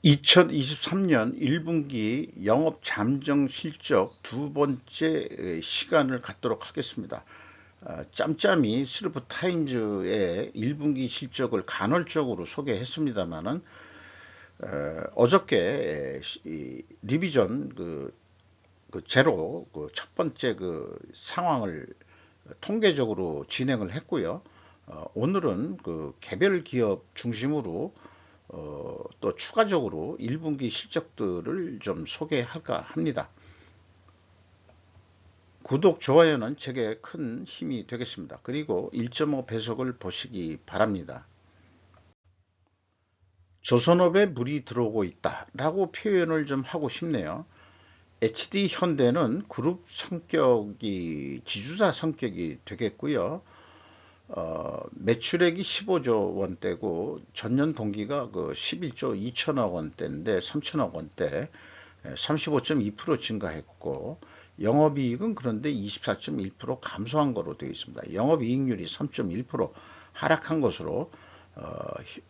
2023년 1분기 영업 잠정 실적 두 번째 시간을 갖도록 하겠습니다. 짬짬이 슬프 타임즈의 1분기 실적을 간헐적으로 소개했습니다만은 어저께 리비전 제로 첫 번째 상황을 통계적으로 진행을 했고요. 오늘은 개별 기업 중심으로 또 추가적으로 1분기 실적들을 좀 소개할까 합니다. 구독, 좋아요는 제게 큰 힘이 되겠습니다. 그리고 1.5 배속을 보시기 바랍니다. 조선업에 물이 들어오고 있다라고 표현을 좀 하고 싶네요. HD 현대는 그룹 성격이 지주사 성격이 되겠고요. 매출액이 15조 원대고 전년 동기가 11조 2천억 원대인데 3천억 원대 35.2% 증가했고 영업이익은 그런데 24.1% 감소한 거로 되어 있습니다. 영업이익률이 3.1% 하락한 것으로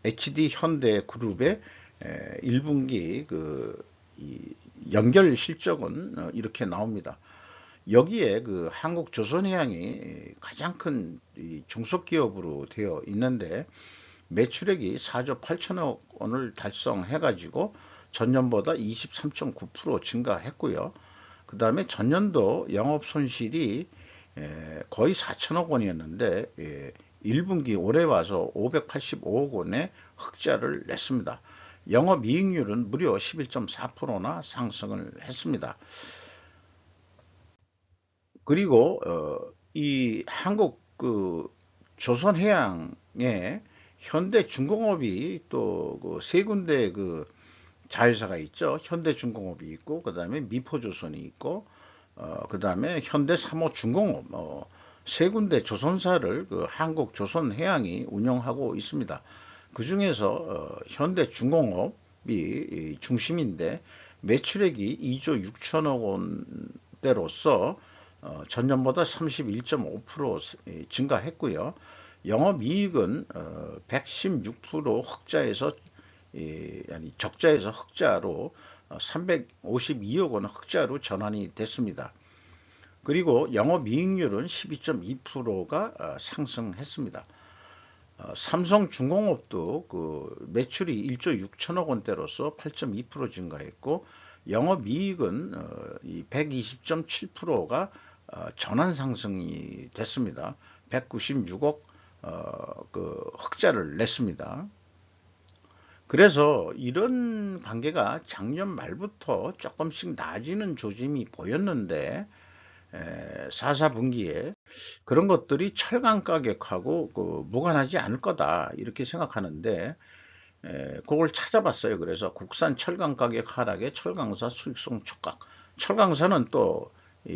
HD 현대그룹의 1분기 연결 실적은 이렇게 나옵니다. 여기에 한국조선해양이 가장 큰 중소기업으로 되어 있는데 매출액이 4조 8천억 원을 달성해가지고 전년보다 23.9% 증가했고요. 그 다음에 전년도 영업 손실이 거의 4천억 원이었는데 1분기 올해 와서 585억 원의 흑자를 냈습니다. 영업이익률은 무려 11.4%나 상승을 했습니다. 그리고 이 한국 조선해양의 현대중공업이 또 세 군데 자회사가 있죠. 현대중공업이 있고 그다음에 미포조선이 있고 그다음에 현대삼호중공업 세 군데 조선사를 한국조선해양이 운영하고 있습니다. 그 중에서 현대중공업이 중심인데 매출액이 2조 6천억 원대로서 전년보다 31.5% 증가했고요. 영업이익은 116% 흑자에서 아니 적자에서 흑자로 352억 원 흑자로 전환이 됐습니다. 그리고 영업이익률은 12.2%가 상승했습니다. 삼성중공업도 매출이 1조 6천억 원대로서 8.2% 증가했고 영업이익은 120.7%가 전환 상승이 됐습니다. 196억 흑자를 냈습니다. 그래서 이런 관계가 작년 말부터 조금씩 나아지는 조짐이 보였는데 4분기에 그런 것들이 철강 가격하고 무관하지 않을 거다 이렇게 생각하는데 그걸 찾아봤어요. 그래서 국산 철강 가격 하락에 철강사 수익성 촉각. 철강사는 또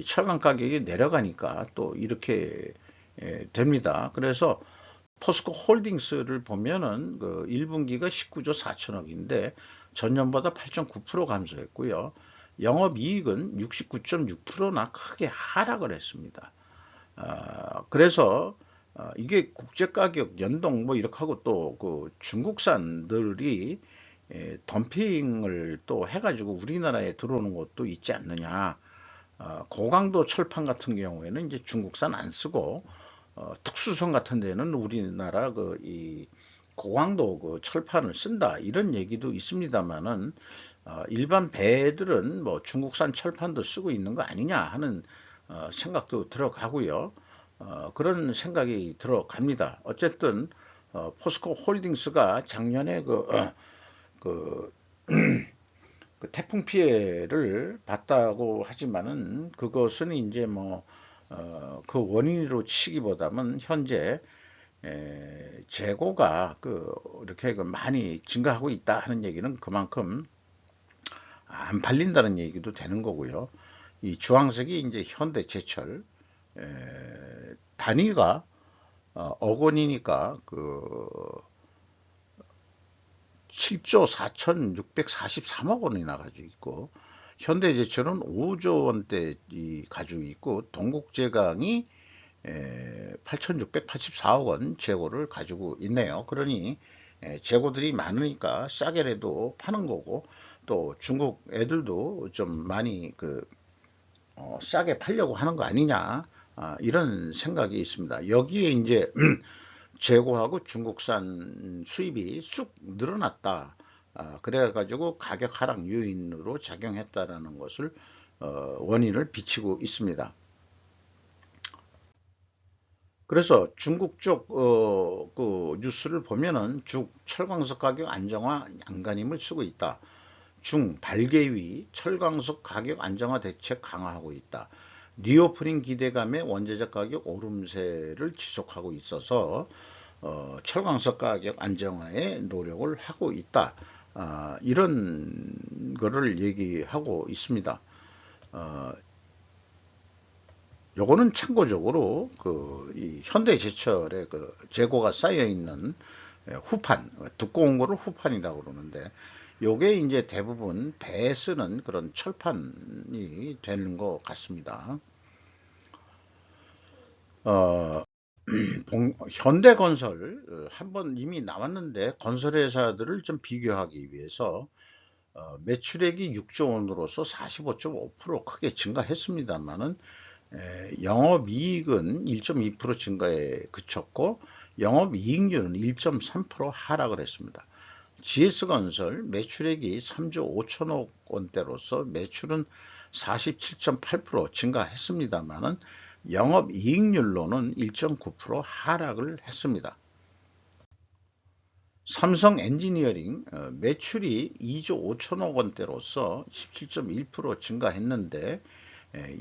철강 가격이 내려가니까 또 이렇게 됩니다. 그래서 포스코 홀딩스를 보면은 1분기가 19조 4천억인데 전년보다 8.9% 감소했고요. 영업이익은 69.6%나 크게 하락을 했습니다. 그래서 이게 국제가격 연동 뭐 이렇게 하고 또 중국산들이 덤핑을 또 해가지고 우리나라에 들어오는 것도 있지 않느냐. 고강도 철판 같은 경우에는 이제 중국산 안 쓰고 특수선 같은 데는 우리나라 이 고강도 철판을 쓴다 이런 얘기도 있습니다만은 일반 배들은 뭐 중국산 철판도 쓰고 있는 거 아니냐 하는 생각도 들어가고요. 그런 생각이 들어갑니다. 어쨌든 포스코 홀딩스가 작년에 그 태풍 피해를 봤다고 하지만은 그것은 이제 뭐 그 원인으로 치기보다는 현재 재고가 이렇게 많이 증가하고 있다 하는 얘기는 그만큼 안 팔린다는 얘기도 되는 거고요. 이 주황색이 이제 현대제철 단위가 억 원이니까 7조 4,643억 원이나 가지고 있고 현대제철은 5조 원대 가지고 있고 동국제강이 8,684억 원 재고를 가지고 있네요. 그러니 재고들이 많으니까 싸게라도 파는 거고, 또 중국 애들도 좀 많이 싸게 팔려고 하는 거 아니냐, 이런 생각이 있습니다. 여기에 이제 재고하고 중국산 수입이 쑥 늘어났다. 그래가지고 가격 하락 요인으로 작용했다라는 것을 원인을 비치고 있습니다. 그래서 중국 쪽 뉴스를 보면은 철광석 가격 안정화 안간힘을 쓰고 있다. 발개위 철광석 가격 안정화 대책 강화하고 있다. 리오프닝 기대감에 원자재 가격 오름세를 지속하고 있어서 철광석 가격 안정화에 노력을 하고 있다. 이런 거를 얘기하고 있습니다. 요거는 참고적으로 이 현대제철의 재고가 쌓여 있는 후판, 두꺼운 거를 후판이라고 그러는데, 요게 이제 대부분 배에 쓰는 그런 철판이 되는 것 같습니다. 현대건설 한번 이미 나왔는데, 건설회사들을 좀 비교하기 위해서 매출액이 6조 원으로서 45.5% 크게 증가했습니다만은 영업이익은 1.2% 증가에 그쳤고 영업이익률은 1.3% 하락을 했습니다. GS건설 매출액이 3조 5천억 원대로서 매출은 47.8% 증가했습니다만은 영업이익률로는 1.9% 하락을 했습니다. 삼성 엔지니어링 매출이 2조 5천억 원대로서 17.1% 증가했는데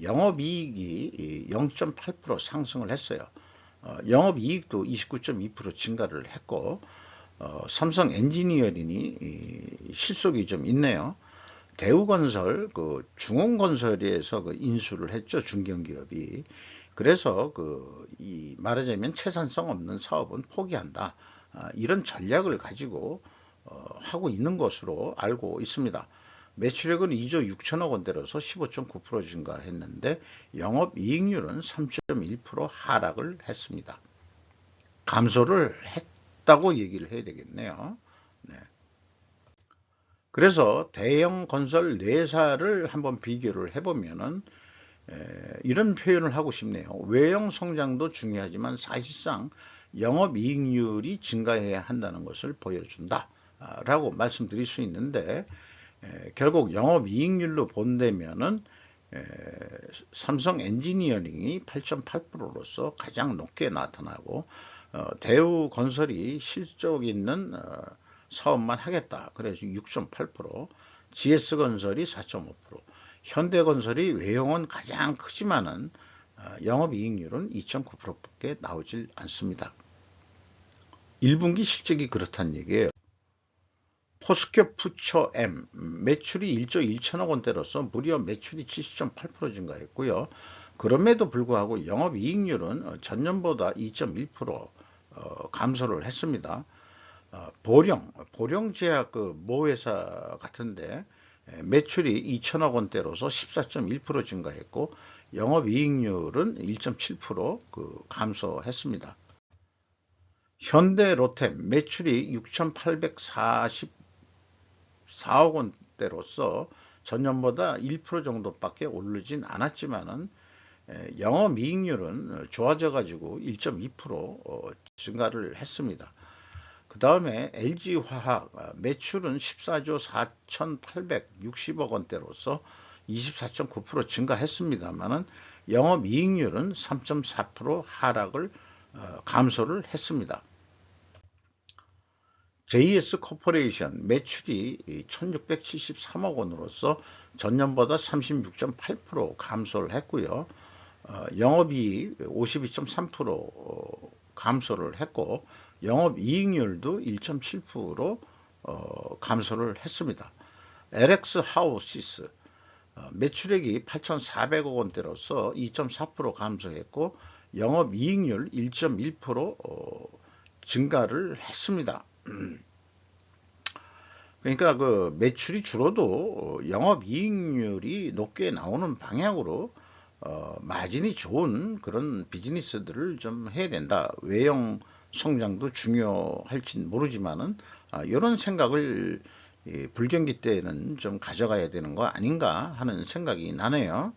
영업이익이 0.8% 상승을 했어요. 영업이익도 29.2% 증가를 했고 삼성 엔지니어링이 실속이 좀 있네요. 대우건설, 중원건설에서 인수를 했죠, 중견기업이. 그래서 말하자면 채산성 없는 사업은 포기한다. 이런 전략을 가지고 하고 있는 것으로 알고 있습니다. 매출액은 2조 6천억 원대로서 15.9% 증가했는데 영업이익률은 3.1% 하락을 했습니다. 감소를 했다고 얘기를 해야 되겠네요. 네. 그래서 대형 건설 4사를 한번 비교를 해보면은 이런 표현을 하고 싶네요. 외형 성장도 중요하지만 사실상 영업이익률이 증가해야 한다는 것을 보여준다 라고 말씀드릴 수 있는데, 결국 영업이익률로 본다면은 삼성 엔지니어링이 8.8%로서 가장 높게 나타나고 대우건설이 실적 있는 사업만 하겠다. 그래서 6.8%, GS건설이 4.5%, 현대건설이 외형은 가장 크지만은 영업이익률은 2.9%밖에 나오질 않습니다. 1분기 실적이 그렇다는 얘기예요. 포스코 푸처엠 매출이 1조 1천억 원대로서 무려 매출이 70.8% 증가했고요. 그럼에도 불구하고 영업이익률은 전년보다 2.1% 감소를 했습니다. 보령제약 모회사 같은데 매출이 2천억 원대로서 14.1% 증가했고 영업이익률은 1.7% 감소했습니다. 현대로템 매출이 6,844억 원대로서 전년보다 1% 정도밖에 오르진 않았지만은 영업이익률은 좋아져 가지고 1.2% 증가를 했습니다. 그 다음에 LG화학 매출은 14조 4,860억 원대로서 24.9% 증가했습니다만은 영업이익률은 3.4% 하락을 감소를 했습니다. JS 코퍼레이션 매출이 1673억 원으로서 전년보다 36.8% 감소를 했고요. 영업이익 52.3% 감소를 했고 영업이익률도 1.7% 감소를 했습니다. LX 하우시스 매출액이 8,400억 원대로서 2.4% 감소했고 영업이익률 1.1% 증가를 했습니다. 그러니까 매출이 줄어도 영업이익률이 높게 나오는 방향으로 마진이 좋은 그런 비즈니스들을 좀 해야 된다. 외형 성장도 중요할진 모르지만은 이런 생각을 불경기 때는 좀 가져가야 되는 거 아닌가 하는 생각이 나네요.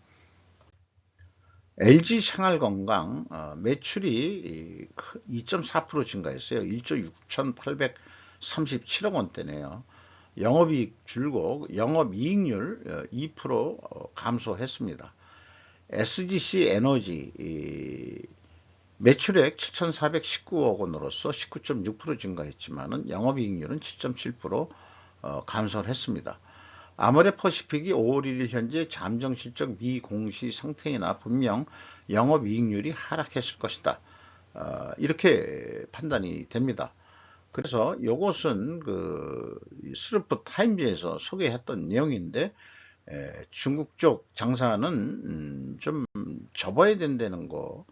LG생활건강 매출이 2.4% 증가했어요. 1조 6,837억 원대네요. 영업이익 줄고 영업이익률 2% 감소했습니다. SGC 에너지 매출액 7,419억 원으로서 19.6% 증가했지만 영업이익률은 7.7% 감소를 했습니다. 아모레퍼시픽이 5월 1일 현재 잠정실적 미공시 상태이나 분명 영업이익률이 하락했을 것이다. 이렇게 판단이 됩니다. 그래서 이것은 그 스루프 타임즈에서 소개했던 내용인데 중국 쪽 장사는 좀 접어야 된다는 거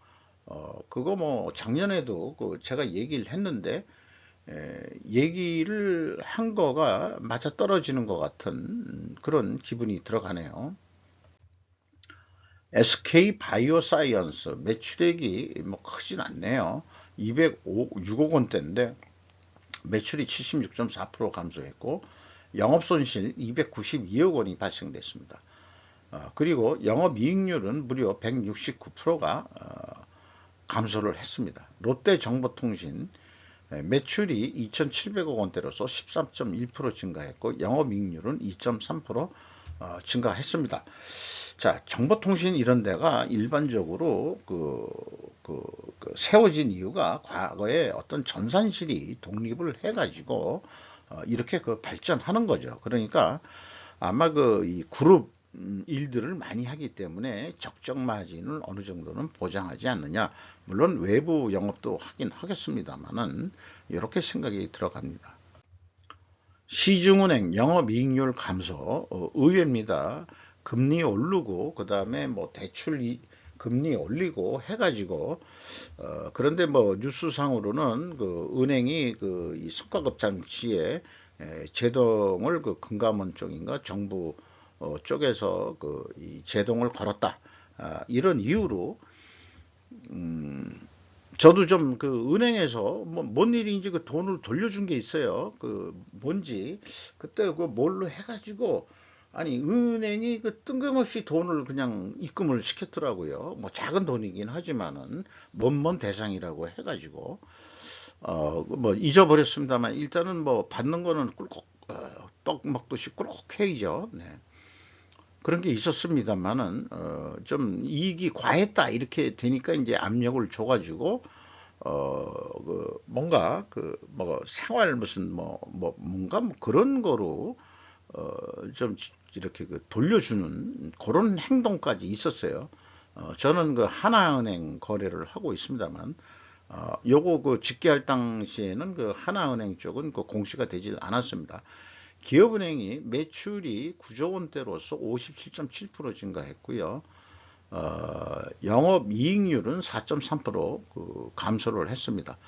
그거 뭐 작년에도 그 제가 얘기를 했는데 얘기를 한 거가 맞아 떨어지는 것 같은 그런 기분이 들어가네요. SK 바이오사이언스 매출액이 뭐 크진 않네요. 206억 원대인데 매출이 76.4% 감소했고 영업손실 292억 원이 발생됐습니다. 그리고 영업이익률은 무려 169%가 감소를 했습니다. 롯데정보통신 매출이 2,700억 원대로서 13.1% 증가했고 영업이익률은 2.3% 증가했습니다. 자, 정보통신 이런 데가 일반적으로 세워진 이유가 과거에 어떤 전산실이 독립을 해가지고 이렇게 발전하는 거죠. 그러니까 아마 이 그룹 일들을 많이 하기 때문에 적정 마진을 어느 정도는 보장하지 않느냐. 물론 외부 영업도 하긴 하겠습니다만은 이렇게 생각이 들어갑니다. 시중은행 영업이익률 감소 의외입니다. 금리 오르고 그 다음에 뭐 대출 금리 올리고 해가지고 그런데 뭐 뉴스상으로는 그 은행이 이 성과급 장치에 제동을 금감원 쪽인가 정부 쪽에서 이 제동을 걸었다. 이런 이유로 저도 좀 은행에서 뭔 일인지 돈을 돌려준 게 있어요. 뭔지 그때 뭘로 해가지고 아니 은행이 뜬금없이 돈을 그냥 입금을 시켰더라고요. 뭐 작은 돈이긴 하지만은 먼 대상이라고 해가지고 뭐 잊어버렸습니다만 일단은 뭐 받는 거는 꿀꺽 떡 먹듯이 꿀꺽해야죠. 네. 그런 게 있었습니다만은 좀 이익이 과했다 이렇게 되니까 이제 압력을 줘가지고 뭔가 뭐 생활 무슨 뭔가 그런 거로 좀 이렇게 돌려주는 그런 행동까지 있었어요. 저는 하나은행 거래를 하고 있습니다만 요거 직계할 당시에는 하나은행 쪽은 공시가 되지 않았습니다. 기업은행이 매출이 9조 원대로서 57.7% 증가했고요. 영업이익률은 4.3% 감소를 했습니다.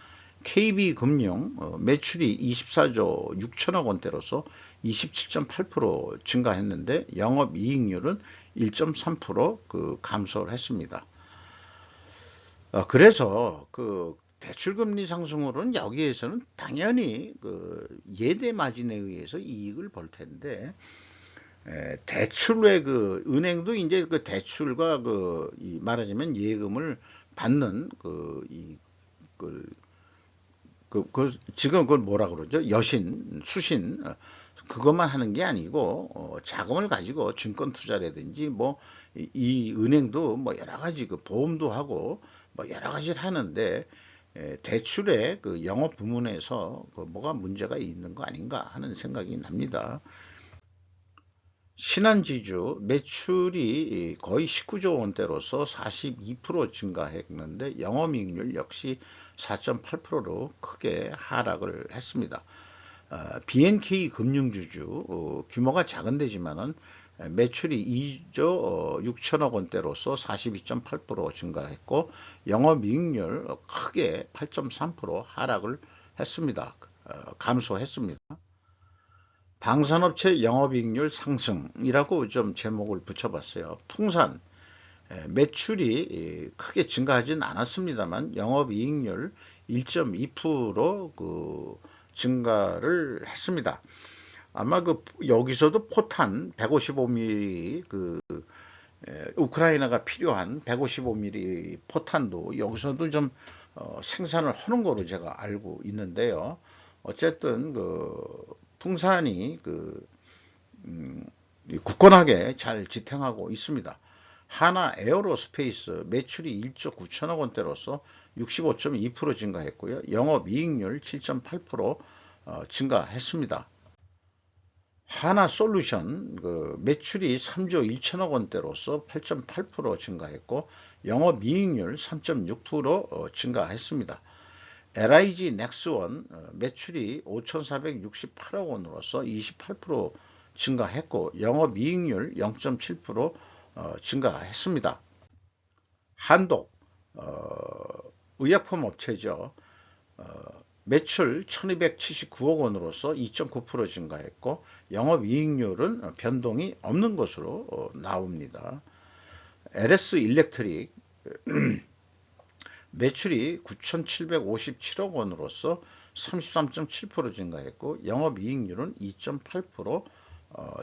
KB금융 매출이 24조 6천억 원대로서 27.8% 증가했는데 영업이익률은 1.3% 감소를 했습니다. 그래서 대출금리 상승으로는 여기에서는 당연히 예대 마진에 의해서 이익을 볼 텐데 대출의 은행도 이제 대출과 말하자면 예금을 받는 지금 그걸 뭐라 그러죠? 여신, 수신 그것만 하는 게 아니고 자금을 가지고 증권 투자라든지 이 은행도 여러 가지 보험도 하고 여러 가지를 하는데 대출의 영업 부문에서 뭐가 문제가 있는 거 아닌가 하는 생각이 납니다. 신한지주 매출이 거의 19조 원대로서 42% 증가했는데 영업이익률 역시 4.8%로 크게 하락을 했습니다. BNK 금융주주 규모가 작은 데지만은 매출이 2조 6천억 원대로서 42.8% 증가했고 영업이익률 크게 8.3% 하락을 했습니다. 감소했습니다. 방산업체 영업이익률 상승이라고 좀 제목을 붙여봤어요. 풍산 매출이 크게 증가하진 않았습니다만 영업이익률 1.2% 증가를 했습니다. 아마 여기서도 포탄 155mm 우크라이나가 필요한 155mm 포탄도 여기서도 좀 생산을 하는 거로 제가 알고 있는데요. 어쨌든 풍산이 굳건하게 잘 지탱하고 있습니다. 하나 에어로스페이스 매출이 1조 9천억 원대로서 65.2% 증가했고요. 영업이익률 7.8% 증가했습니다. 하나솔루션 매출이 3조 1천억 원대로서 8.8% 증가했고 영업이익률 3.6% 증가했습니다. LIG 넥스원 매출이 5,468억 원으로서 28% 증가했고 영업이익률 0.7% 증가했습니다. 한독 의약품 업체죠. 매출 1279억 원으로서 2.9% 증가했고 영업이익률은 변동이 없는 것으로 나옵니다. LS 일렉트릭 매출이 9,757억 원으로서 33.7% 증가했고 영업이익률은 2.8%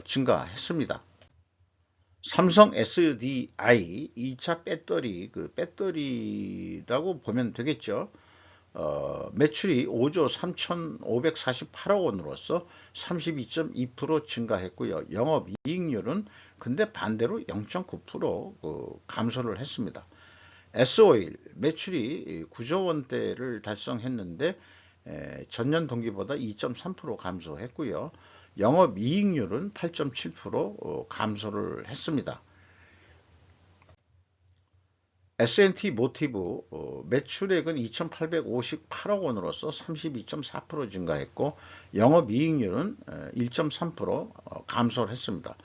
증가했습니다. 삼성 SDI 2차 배터리 배터리라고 보면 되겠죠. 매출이 5조 3,548억 원으로서 32.2% 증가했고요. 영업이익률은 근데 반대로 0.9% 감소를 했습니다. S오일 매출이 9조 원대를 달성했는데 전년 동기보다 2.3% 감소했고요. 영업이익률은 8.7% 감소를 했습니다. S&T 모티브 매출액은 2,858억 원으로서 32.4% 증가했고 영업이익률은 1.3% 감소를 했습니다.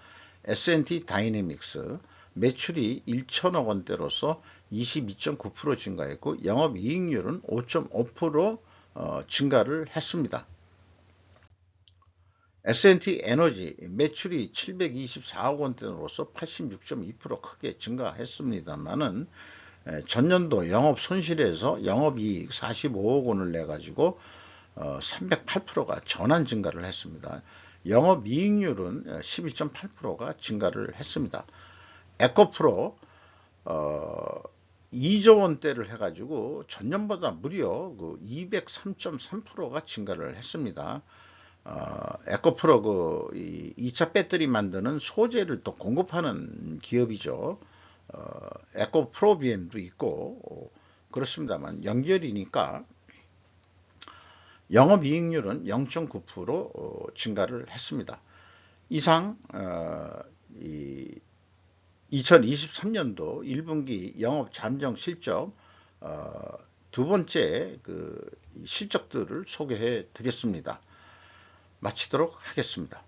S&T 다이내믹스 매출이 1천억 원대로서 22.9% 증가했고 영업이익률은 5.5% 증가를 했습니다. S&T 에너지 매출이 724억 원대로서 86.2% 크게 증가했습니다만은 전년도 영업 손실에서 영업이익 45억 원을 내 가지고 308%가 전환 증가를 했습니다. 영업이익률은 11.8%가 증가를 했습니다. 에코프로 2조 원대를 해가지고 전년보다 무려 203.3%가 증가를 했습니다. 에코프로 2차 배터리 만드는 소재를 또 공급하는 기업이죠. 에코프로비엠도 있고 그렇습니다만 연결이니까 영업이익률은 0.9% 증가를 했습니다. 이상 2023년도 1분기 영업 잠정 실적 두 번째 실적들을 소개해 드렸습니다. 마치도록 하겠습니다.